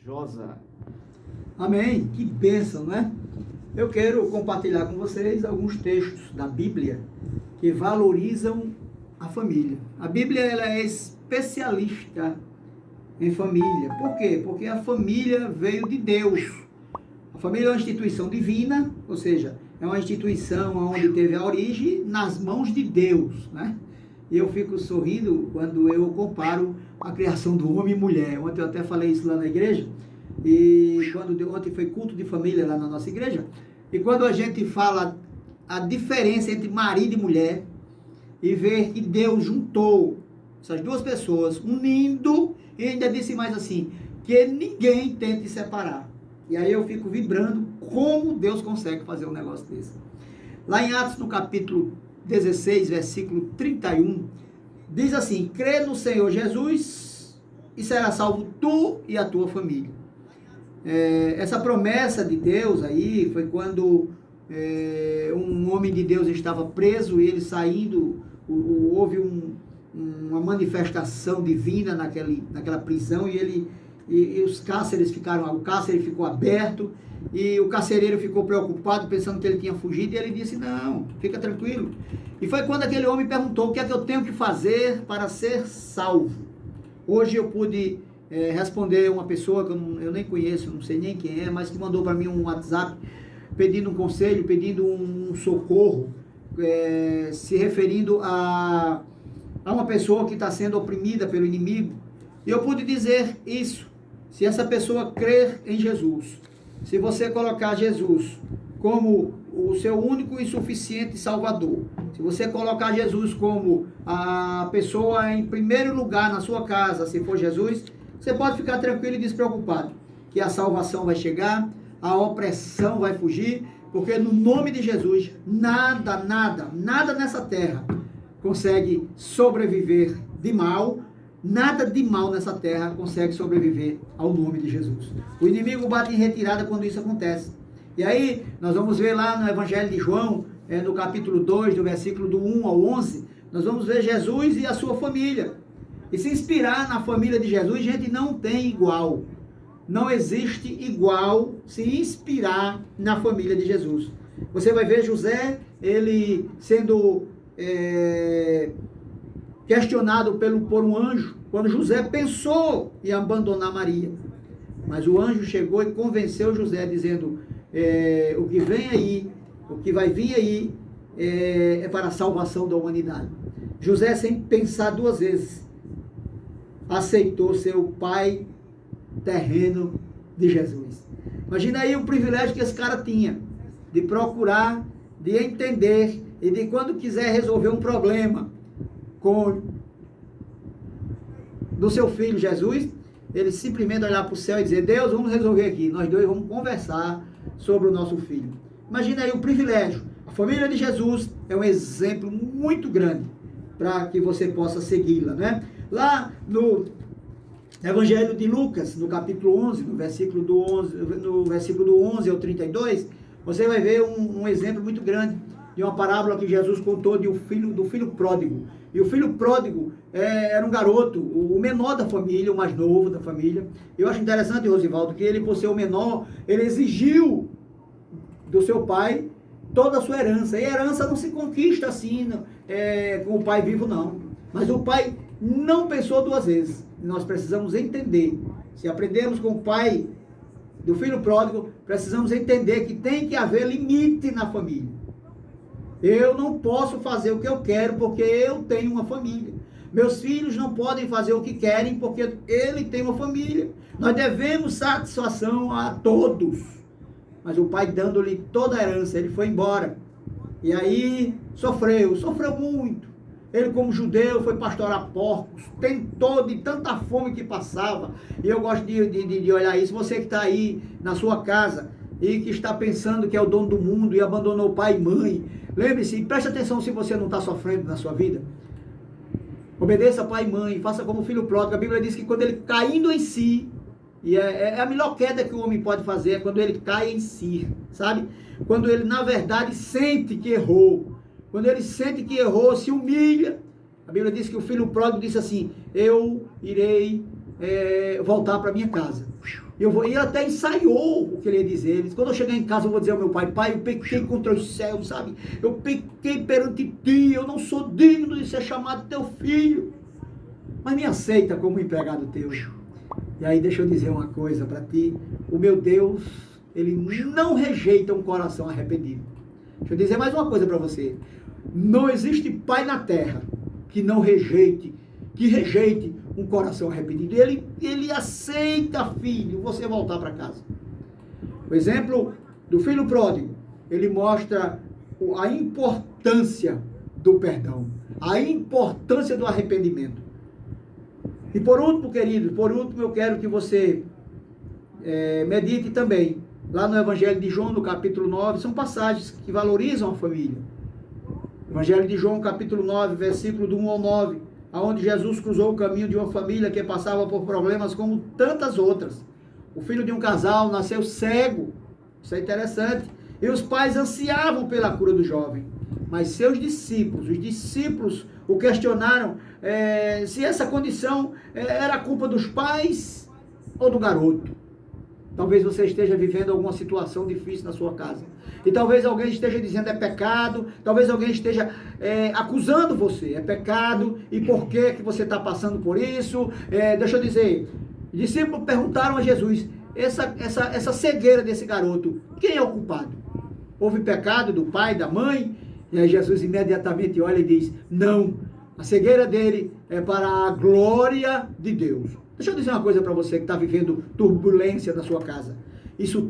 Josa. Amém. Que bênção, né? Eu quero compartilhar com vocês alguns textos da Bíblia que valorizam a família. A Bíblia ela é especialista em família. Por quê? Porque a família veio de Deus. A família é uma instituição divina, ou seja, é uma instituição onde teve a origem nas mãos de Deus, né? E eu fico sorrindo quando eu comparo a criação do homem e mulher. Ontem eu até falei isso lá na igreja, e ontem foi culto de família lá na nossa igreja, e quando a gente fala a diferença entre marido e mulher, e ver que Deus juntou essas duas pessoas, unindo, e ainda disse mais assim, que ninguém tente separar. E aí eu fico vibrando como Deus consegue fazer um negócio desse. Lá em Atos, no capítulo 16, versículo 31, diz assim: crê no Senhor Jesus e será salvo tu e a tua família. Essa promessa de Deus aí foi quando um homem de Deus estava preso e ele saindo, houve uma manifestação divina naquela prisão e os cárceres o cárcere ficou aberto e o carcereiro ficou preocupado pensando que ele tinha fugido e ele disse: não, fica tranquilo. E foi quando aquele homem perguntou: o que é que eu tenho que fazer para ser salvo? Hoje eu pude responder uma pessoa que eu nem conheço, não sei nem quem é, mas que mandou para mim um WhatsApp pedindo um conselho, pedindo um socorro, se referindo a uma pessoa que está sendo oprimida pelo inimigo. E eu pude dizer isso: se essa pessoa crer em Jesus, se você colocar Jesus como o seu único e suficiente Salvador, se você colocar Jesus como a pessoa em primeiro lugar na sua casa, se for Jesus, você pode ficar tranquilo e despreocupado, que a salvação vai chegar, a opressão vai fugir, porque no nome de Jesus, nada nessa terra consegue sobreviver de mal. Nada de mal nessa terra consegue sobreviver ao nome de Jesus. O inimigo bate em retirada quando isso acontece. E aí, nós vamos ver lá no Evangelho de João, no capítulo 2, do versículo do 1 ao 11, nós vamos ver Jesus e a sua família. E se inspirar na família de Jesus, gente, não tem igual. Não existe igual se inspirar na família de Jesus. Você vai ver José, ele sendo questionado por um anjo, quando José pensou em abandonar Maria. Mas o anjo chegou e convenceu José, dizendo: o que vem aí, o que vai vir aí, é para a salvação da humanidade. José, sem pensar duas vezes, aceitou ser o pai terreno de Jesus. Imagina aí o privilégio que esse cara tinha, de procurar, de entender, e de quando quiser resolver um problema do seu filho Jesus, ele simplesmente olhar para o céu e dizer: Deus, vamos resolver aqui, nós dois vamos conversar sobre o nosso filho. Imagina aí o privilégio. A família de Jesus é um exemplo muito grande para que você possa segui-la, né? Lá no Evangelho de Lucas, no capítulo 11, no versículo do 11 ao 32, você vai ver um exemplo muito grande de uma parábola que Jesus contou do filho pródigo. E o filho pródigo era um garoto, o menor da família, o mais novo da família. Eu acho interessante, Rosivaldo, que ele, por ser o menor, ele exigiu do seu pai toda a sua herança. E a herança não se conquista assim, com o pai vivo, não. Mas o pai não pensou duas vezes. Nós precisamos entender. Se aprendemos com o pai do filho pródigo, precisamos entender que tem que haver limite na família. Eu não posso fazer o que eu quero porque eu tenho uma família. Meus filhos não podem fazer o que querem porque ele tem uma família. Nós devemos satisfação a todos. Mas o pai, dando-lhe toda a herança, ele foi embora. E aí sofreu muito. Ele, como judeu, foi pastorar porcos, tentou de tanta fome que passava. E eu gosto de olhar isso. Você que está aí na sua casa e que está pensando que é o dono do mundo e abandonou pai e mãe, lembre-se, preste atenção se você não está sofrendo na sua vida. Obedeça pai e mãe, faça como o filho pródigo. A Bíblia diz que quando ele caindo em si, e é a melhor queda que o homem pode fazer, é quando ele cai em si, sabe? Quando ele, na verdade, sente que errou. Quando ele sente que errou, se humilha. A Bíblia diz que o filho pródigo disse assim: eu irei voltar para minha casa. E até ensaiou o que ele ia dizer. Ele disse, quando eu chegar em casa, eu vou dizer ao meu pai, pai, eu pequei contra os céus, sabe? Eu pequei perante ti, eu não sou digno de ser chamado teu filho. Mas me aceita como empregado teu. E aí deixa eu dizer uma coisa para ti. O meu Deus, ele não rejeita um coração arrependido. Deixa eu dizer mais uma coisa para você. Não existe pai na terra que não rejeite, um coração arrependido. Ele aceita, filho, você voltar para casa. O exemplo do filho pródigo, ele mostra a importância do perdão, a importância do arrependimento. E por último, querido, eu quero que você medite também, lá no Evangelho de João, no capítulo 9, são passagens que valorizam a família. Evangelho de João, capítulo 9, versículo do 1 ao 9, onde Jesus cruzou o caminho de uma família que passava por problemas como tantas outras. O filho de um casal nasceu cego, isso é interessante, e os pais ansiavam pela cura do jovem. Mas seus discípulos, os discípulos o questionaram se essa condição era culpa dos pais ou do garoto. Talvez você esteja vivendo alguma situação difícil na sua casa. E talvez alguém esteja dizendo é pecado, talvez alguém esteja acusando você, é pecado, e por que você está passando por isso? Deixa eu dizer, os discípulos perguntaram a Jesus, essa cegueira desse garoto, quem é o culpado? Houve pecado do pai, da mãe? E aí Jesus imediatamente olha e diz, não, a cegueira dele é para a glória de Deus. Deixa eu dizer uma coisa para você que está vivendo turbulência na sua casa.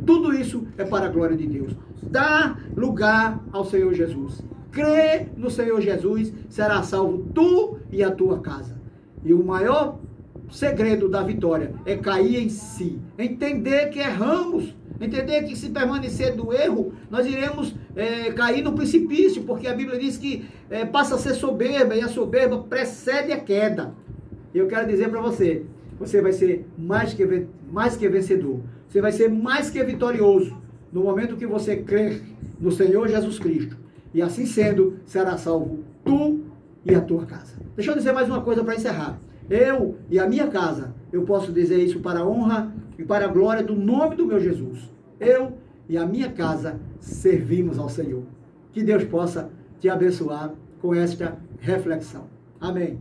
Tudo isso é para a glória de Deus. Dá lugar ao Senhor Jesus. Crê no Senhor Jesus, será salvo tu e a tua casa. E o maior segredo da vitória é cair em si. Entender que erramos. Entender que se permanecer do erro, nós iremos cair no precipício, porque a Bíblia diz que passa a ser soberba, e a soberba precede a queda. E eu quero dizer para você, você vai ser mais que vencedor. Você vai ser mais que vitorioso no momento que você crer no Senhor Jesus Cristo. E assim sendo, será salvo tu e a tua casa. Deixa eu dizer mais uma coisa para encerrar. Eu e a minha casa, eu posso dizer isso para a honra e para a glória do nome do meu Jesus. Eu e a minha casa servimos ao Senhor. Que Deus possa te abençoar com esta reflexão. Amém.